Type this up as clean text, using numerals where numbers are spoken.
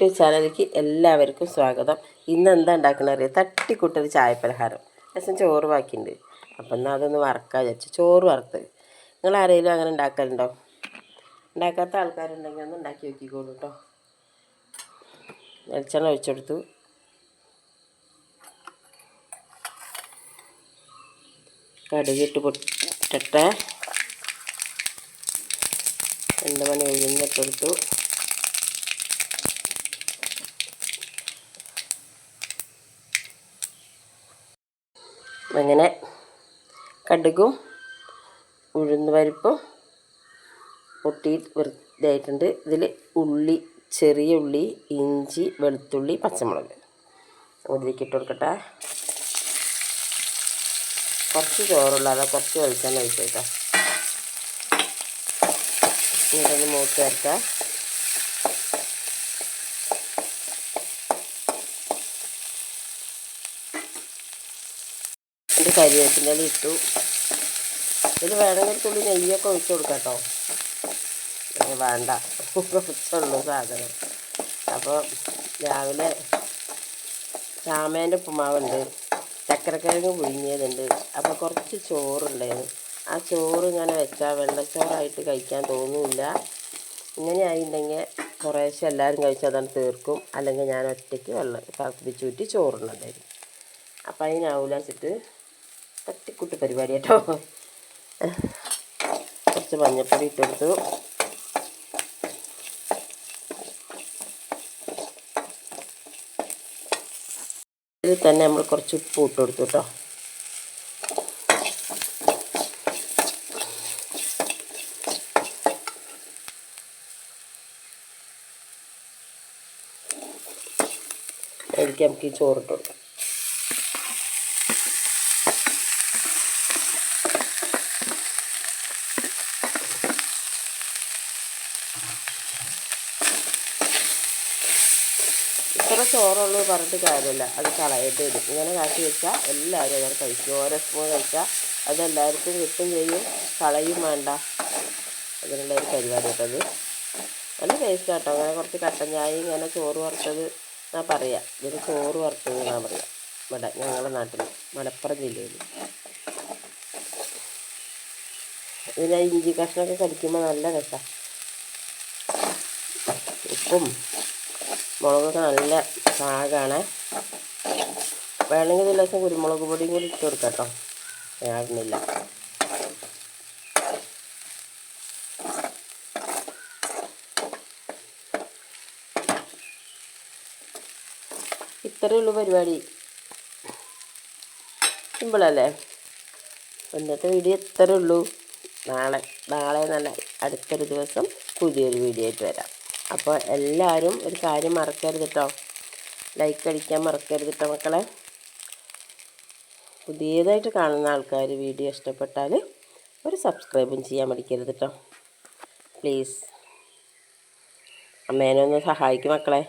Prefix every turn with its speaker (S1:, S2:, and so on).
S1: YouTube ചാനലിലേക്ക് എല്ലാവർക്കും സ്വാഗതം. ഇന്ന് എന്താ ഉണ്ടാക്കണ അറിയാം? തട്ടിക്കൂട്ടൊരു ചായപ്പലഹാരം. രസം ചോറ് ബാക്കിയുണ്ട്. അപ്പം എന്നാൽ അതൊന്ന് വറക്കാൻ വിചാരിച്ചു. ചോറ് വറുത്ത്. നിങ്ങൾ ആരെങ്കിലും അങ്ങനെ ഉണ്ടാക്കലുണ്ടോ? ഉണ്ടാക്കാത്ത ആൾക്കാരുണ്ടെങ്കിൽ ഒന്ന് ഉണ്ടാക്കി നോക്കിക്കോളൂ കേട്ടോ. വെളിച്ചെണ്ണ ഒഴിച്ചെടുത്തു. കടുകിട്ട് പൊട്ടിട്ടെ 2 മണി ഉഴുന്നിട്ടെടുത്തു. അങ്ങനെ കടുകും ഉഴുന്ന് പരിപ്പും പൊട്ടി വൃത്തിയായിട്ടുണ്ട്. ഇതിൽ ഉള്ളി, ചെറിയ ഉള്ളി, ഇഞ്ചി, വെളുത്തുള്ളി, പച്ചമുളക് ഇതിലേക്ക് ഇട്ട് കൊടുക്കട്ടെ. കുറച്ച് ചോറുള്ളതാ, കുറച്ച് വെളിച്ചെണ്ണ ഒഴിച്ചേക്കാം. ഇതൊന്ന് മൂത്ത് ചേർക്കാം. ഇത് കരിവേപ്പിൻ്റെ ഇല ഇട്ടു. ഇതിൽ വേണമെങ്കിൽ തുള്ളി നെയ്യൊക്കെ ഒഴിച്ച് കൊടുക്കാം കേട്ടോ. വേണ്ട, കുറച്ചുള്ളൂ സാധനം. അപ്പോൾ രാവിലെ ചാമേൻ്റെ ഉപ്പുമാവുണ്ട്, ചക്കരക്കിഴങ്ങ് പുഴുങ്ങിയതുണ്ട്. അപ്പോൾ കുറച്ച് ചോറുണ്ടായിരുന്നു. ആ ചോറ് ഇങ്ങനെ വെച്ചാൽ വെള്ളച്ചോറായിട്ട് കഴിക്കാൻ തോന്നില്ല. ഇങ്ങനെ ആയിട്ടുണ്ടെങ്കിൽ കുറേശ്ശെ എല്ലാവരും കഴിച്ചാൽ അതാണ് തീർക്കും. അല്ലെങ്കിൽ ഞാൻ ഒറ്റയ്ക്ക് വെള്ളം തിളപ്പിച്ചൂറ്റി ചോറുണ്ടായിരുന്നു. അപ്പം അതിനാവില്ല വെച്ചിട്ട് തട്ടിക്കൂട്ട് പരിപാടി കേട്ടോ. കുറച്ച് മഞ്ഞൾപ്പൊടി ഇട്ടെടുത്തു. ഇതിൽ തന്നെ നമ്മൾ കുറച്ച് ഉപ്പ് ഇട്ട് കൊടുത്തു കേട്ടോ. അതിലേക്ക് നമുക്ക് ഈ ചോറിട്ട് കൊടുക്കാം. ഇത്ര ചോറുള്ളൂ പറഞ്ഞിട്ട് കാര്യമില്ല, അത് കളയിട്ട് വരും. ഇങ്ങനെ കാട്ടി വെച്ചാൽ എല്ലാവരും അങ്ങനെ കഴിക്കും. ഓരോ സ്പൂൺ കഴിച്ചാൽ അതെല്ലാവർക്കും കിട്ടും ചെയ്യും, കളയും വേണ്ട. അതിനുള്ള ഒരു പരിപാടി കേട്ടത്. നല്ല ടേസ്റ്റ് കേട്ടോ. അങ്ങനെ കുറച്ച് കട്ടൻ ചായ ഇങ്ങനെ ചോറ് വറുത്തത് ഞാൻ പറയാം. ഇതിന് ചോറ് വറുത്തത് ഞാൻ പറയാം. ഇവിടെ ഞങ്ങളുടെ നാട്ടിൽ മലപ്പുറം ജില്ലയിൽ ഇതിന് ഇഞ്ചി കഷ്ണമൊക്കെ കടിക്കുമ്പോൾ നല്ല രസമാണ്. ഉപ്പും മുളകൊക്കെ നല്ല പാകമാണ്. വേണമെങ്കിൽ ഒരു ദിവസം കുരുമുളക് പൊടിയും കൂടി ഇട്ട് കൊടുക്കാം കേട്ടോ. ഞാനില്ല. ഇത്രയേ ഉള്ളൂ പരിപാടി. സിമ്പിളല്ലേ? ഇന്നത്തെ വീഡിയോ ഇത്രയേ ഉള്ളൂ. നാളെ നല്ല അടുത്തൊരു ദിവസം പുതിയൊരു വീഡിയോ ആയിട്ട് വരാം. അപ്പോൾ എല്ലാവരും ഒരു കാര്യം മറക്കരുത് കേട്ടോ, ലൈക്ക് അടിക്കാൻ മറക്കരുത് കേട്ടോ മക്കളെ. പുതിയതായിട്ട് കാണുന്ന ആൾക്കാർ വീഡിയോ ഇഷ്ടപ്പെട്ടാൽ ഒരു സബ്സ്ക്രൈബും ചെയ്യാൻ മടിക്കരുത് കേട്ടോ. പ്ലീസ് അമ്മേനെ ഒന്ന് സഹായിക്കും മക്കളെ.